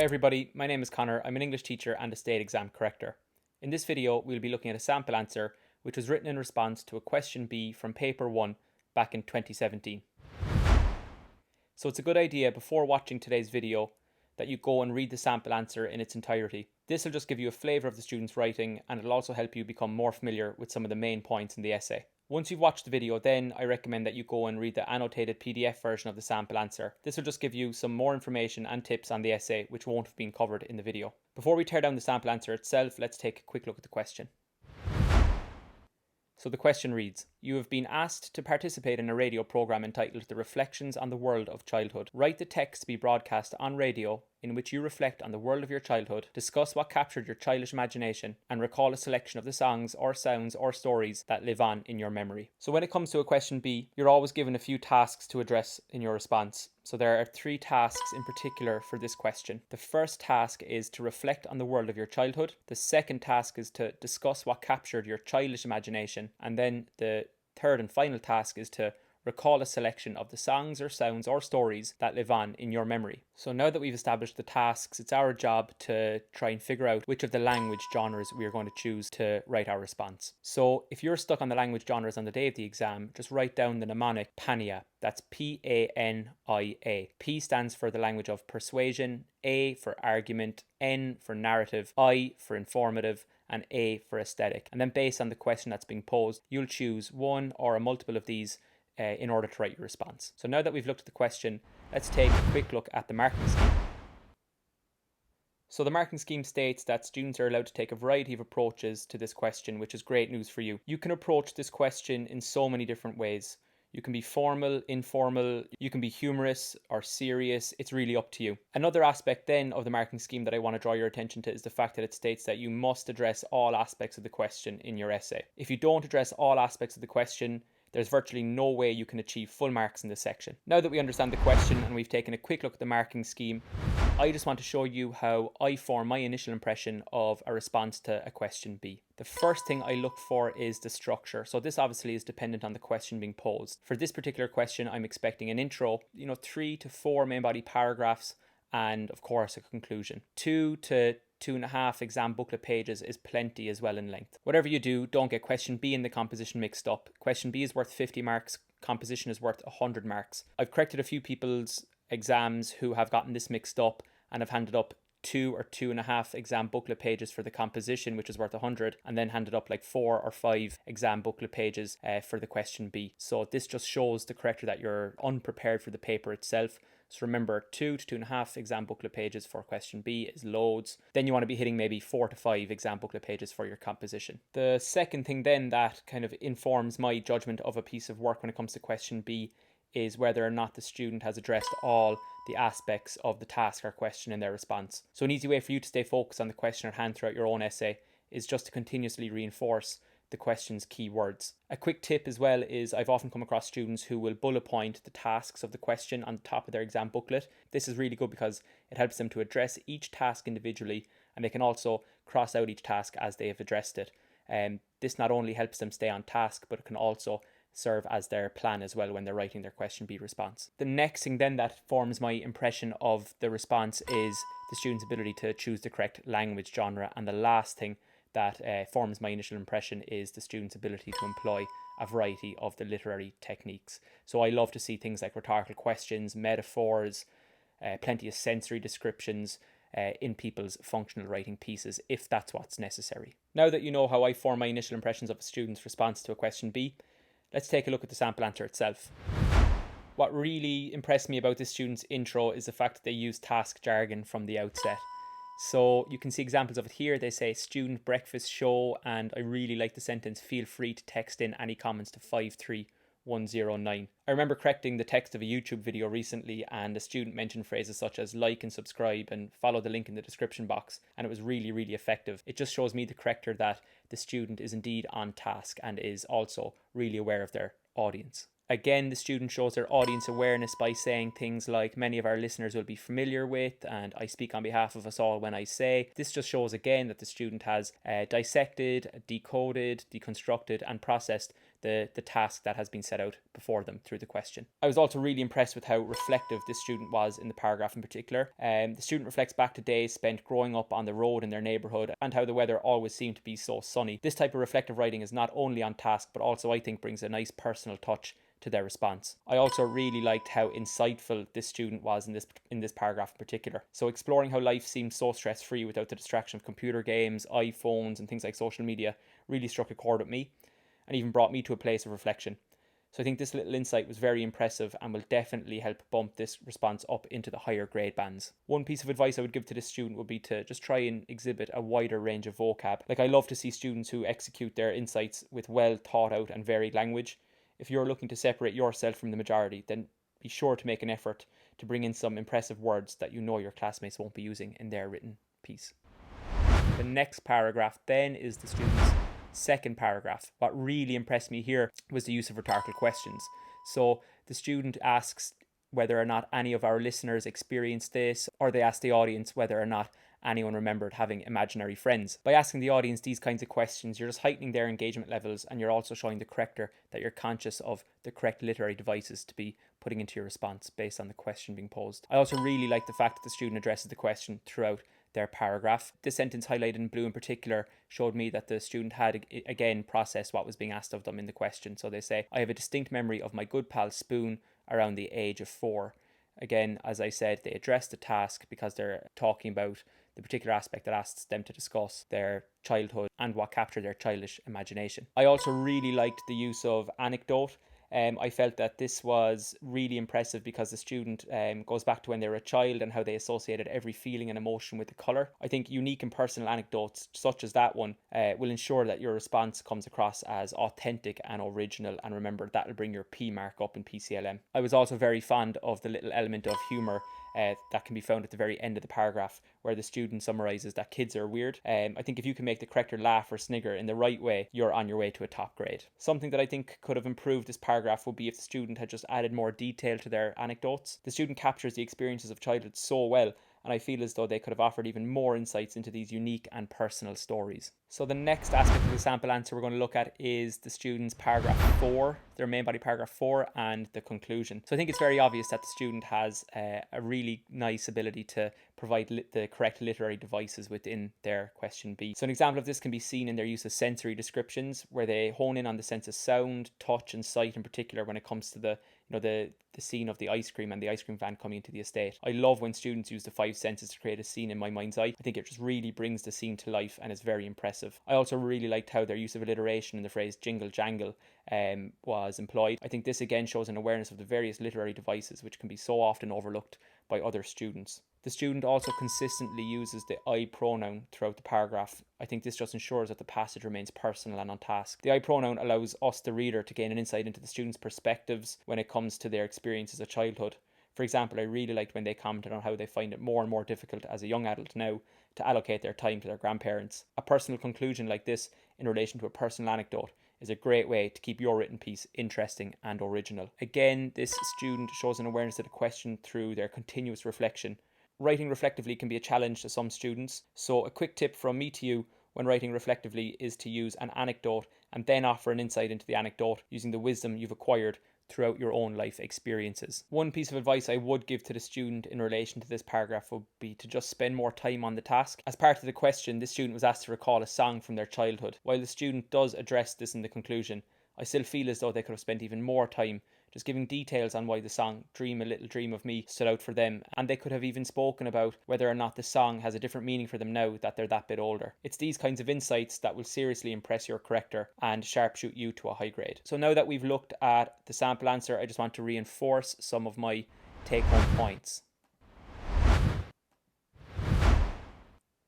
Hi everybody, my name is Connor. I'm an English teacher and a state exam corrector. In this video, we'll be looking at a sample answer which was written in response to a question B from paper 1 back in 2017. So it's a good idea before watching today's video that you go and read the sample answer in its entirety. This will just give you a flavour of the student's writing and it'll also help you become more familiar with some of the main points in the essay. Once you've watched the video, then I recommend that you go and read the annotated PDF version of the sample answer. This will just give you some more information and tips on the essay which won't have been covered in the video. Before we tear down the sample answer itself, let's take a quick look at the question. So the question reads, you have been asked to participate in a radio program entitled The Reflections on the World of Childhood. Write the text to be broadcast on radio in which you reflect on the world of your childhood, discuss what captured your childish imagination, and recall a selection of the songs or sounds or stories that live on in your memory. So when it comes to a question B, you're always given a few tasks to address in your response. So there are 3 tasks in particular for this question. The first task is to reflect on the world of your childhood. The second task is to discuss what captured your childish imagination. And then the third and final task is to recall a selection of the songs or sounds or stories that live on in your memory. So now that we've established the tasks, it's our job to try and figure out which of the language genres we are going to choose to write our response. So if you're stuck on the language genres on the day of the exam, just write down the mnemonic PANIA. That's P-A-N-I-A. P stands for the language of persuasion, A for argument, N for narrative, I for informative, and A for aesthetic. And then based on the question that's being posed, you'll choose one or a multiple of these in order to write your response. So now that we've looked at the question, let's take a quick look at the marking scheme. So the marking scheme states that students are allowed to take a variety of approaches to this question, which is great news for you. You can approach this question in so many different ways. You can be formal, informal, you can be humorous or serious. It's really up to you. Another aspect then of the marking scheme that I want to draw your attention to is the fact that it states that you must address all aspects of the question in your essay. If you don't address all aspects of the question, there's virtually no way you can achieve full marks in this section. Now that we understand the question and we've taken a quick look at the marking scheme, I just want to show you how I form my initial impression of a response to a question B. The first thing I look for is the structure. So this obviously is dependent on the question being posed. For this particular question, I'm expecting an intro, 3 to 4 main body paragraphs, and of course a conclusion. 2 to 2.5 exam booklet pages is plenty as well in length. Whatever you do, don't get question B and the composition mixed up. Question B is worth 50 marks, composition is worth 100 marks. I've corrected a few people's exams who have gotten this mixed up and have handed up 2 or 2.5 exam booklet pages for the composition, which is worth 100, and then handed up like 4 or 5 exam booklet pages for the question B. So this just shows the corrector that you're unprepared for the paper itself. So remember, 2 to 2.5 exam booklet pages for question B is loads. Then you want to be hitting maybe 4 to 5 exam booklet pages for your composition. The second thing then that kind of informs my judgment of a piece of work when it comes to question B is whether or not the student has addressed all the aspects of the task or question in their response. So an easy way for you to stay focused on the question at hand throughout your own essay is just to continuously reinforce the question's key words. A quick tip as well is I've often come across students who will bullet point the tasks of the question on the top of their exam booklet. This is really good because it helps them to address each task individually, and they can also cross out each task as they have addressed it. This not only helps them stay on task, but it can also serve as their plan as well when they're writing their question B response. The next thing then that forms my impression of the response is the student's ability to choose the correct language genre, and the last thing that forms my initial impression is the student's ability to employ a variety of the literary techniques. So I love to see things like rhetorical questions, metaphors, plenty of sensory descriptions in people's functional writing pieces, if that's what's necessary. Now that you know how I form my initial impressions of a student's response to a question B, let's take a look at the sample answer itself. What really impressed me about this student's intro is the fact that they use task jargon from the outset. So you can see examples of it here. They say student breakfast show, and I really like the sentence, feel free to text in any comments to 53109. I remember correcting the text of a YouTube video recently, and a student mentioned phrases such as like and subscribe and follow the link in the description box, and it was really, really effective. It just shows me, the corrector, that the student is indeed on task and is also really aware of their audience. Again, the student shows their audience awareness by saying things like many of our listeners will be familiar with, and I speak on behalf of us all when I say. This just shows again that the student has dissected, decoded, deconstructed and processed the task that has been set out before them through the question. I was also really impressed with how reflective this student was in the paragraph in particular. The student reflects back to days spent growing up on the road in their neighbourhood and how the weather always seemed to be so sunny. This type of reflective writing is not only on task, but also I think brings a nice personal touch to their response. I also really liked how insightful this student was in this paragraph in particular. So exploring how life seemed so stress-free without the distraction of computer games, iPhones and things like social media really struck a chord with me and even brought me to a place of reflection. So I think this little insight was very impressive and will definitely help bump this response up into the higher grade bands. One piece of advice I would give to this student would be to just try and exhibit a wider range of vocab. Like, I love to see students who execute their insights with well thought out and varied language. If you're looking to separate yourself from the majority, then be sure to make an effort to bring in some impressive words that you know your classmates won't be using in their written piece. The next paragraph then is the student's second paragraph. What really impressed me here was the use of rhetorical questions. So the student asks whether or not any of our listeners experienced this, or they ask the audience whether or not anyone remembered having imaginary friends. By asking the audience these kinds of questions, you're just heightening their engagement levels, and you're also showing the corrector that you're conscious of the correct literary devices to be putting into your response based on the question being posed. I also really like the fact that the student addresses the question throughout their paragraph. This sentence highlighted in blue in particular showed me that the student had again processed what was being asked of them in the question. So they say, I have a distinct memory of my good pal Spoon around the age of 4. Again, as I said, they address the task because they're talking about the particular aspect that asks them to discuss their childhood and what captured their childish imagination. I also really liked the use of anecdote. I felt that this was really impressive because the student goes back to when they were a child and how they associated every feeling and emotion with the colour. I think unique and personal anecdotes such as that one will ensure that your response comes across as authentic and original, and remember, that will bring your P mark up in PCLM. I was also very fond of the little element of humour that can be found at the very end of the paragraph, where the student summarises that kids are weird. I think if you can make the corrector laugh or snigger in the right way, you're on your way to a top grade. Something that I think could have improved this paragraph would be if the student had just added more detail to their anecdotes. The student captures the experiences of childhood so well, and I feel as though they could have offered even more insights into these unique and personal stories. So the next aspect of the sample answer we're going to look at is the student's paragraph 4, their main body paragraph 4, and the conclusion. So I think it's very obvious that the student has a really nice ability to provide the correct literary devices within their question B. So an example of this can be seen in their use of sensory descriptions, where they hone in on the sense of sound, touch and sight in particular when it comes to the scene of the ice cream and the ice cream van coming into the estate. I love when students use the 5 senses to create a scene in my mind's eye. I think it just really brings the scene to life and is very impressive. I also really liked how their use of alliteration in the phrase jingle jangle was employed. I think this again shows an awareness of the various literary devices which can be so often overlooked by other students. The student also consistently uses the I pronoun throughout the paragraph. I think this just ensures that the passage remains personal and on task. The I pronoun allows us, the reader, to gain an insight into the student's perspectives when it comes to their experiences of childhood. For example, I really liked when they commented on how they find it more and more difficult as a young adult now to allocate their time to their grandparents. A personal conclusion like this in relation to a personal anecdote is a great way to keep your written piece interesting and original. Again, this student shows an awareness of the question through their continuous reflection. Writing reflectively can be a challenge to some students, so a quick tip from me to you when writing reflectively is to use an anecdote and then offer an insight into the anecdote using the wisdom you've acquired throughout your own life experiences. One piece of advice I would give to the student in relation to this paragraph would be to just spend more time on the task. As part of the question, the student was asked to recall a song from their childhood. While the student does address this in the conclusion, I still feel as though they could have spent even more time just giving details on why the song Dream a Little Dream of Me stood out for them, and they could have even spoken about whether or not the song has a different meaning for them now that they're that bit older. It's these kinds of insights that will seriously impress your corrector and sharpshoot you to a high grade. So now that we've looked at the sample answer, I just want to reinforce some of my take-home points.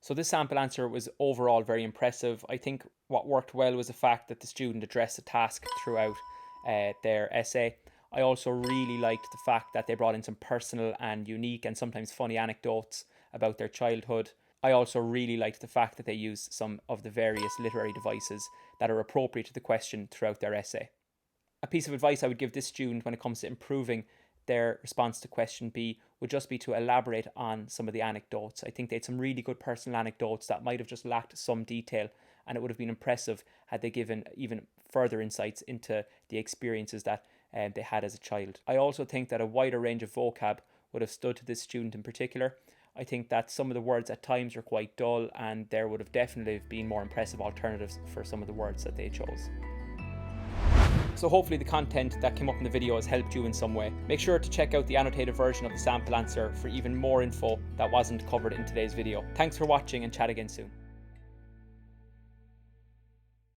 So this sample answer was overall very impressive. I think what worked well was the fact that the student addressed the task throughout their essay. I also really liked the fact that they brought in some personal and unique and sometimes funny anecdotes about their childhood. I also really liked the fact that they used some of the various literary devices that are appropriate to the question throughout their essay. A piece of advice I would give this student when it comes to improving their response to question B would just be to elaborate on some of the anecdotes. I think they had some really good personal anecdotes that might have just lacked some detail, and it would have been impressive had they given even further insights into the experiences that they had as a child. I also think that a wider range of vocab would have stood to this student in particular. I think that some of the words at times are quite dull, and there would have definitely been more impressive alternatives for some of the words that they chose. So hopefully the content that came up in the video has helped you in some way. Make sure to check out the annotated version of the sample answer for even more info that wasn't covered in today's video. Thanks for watching, and chat again soon.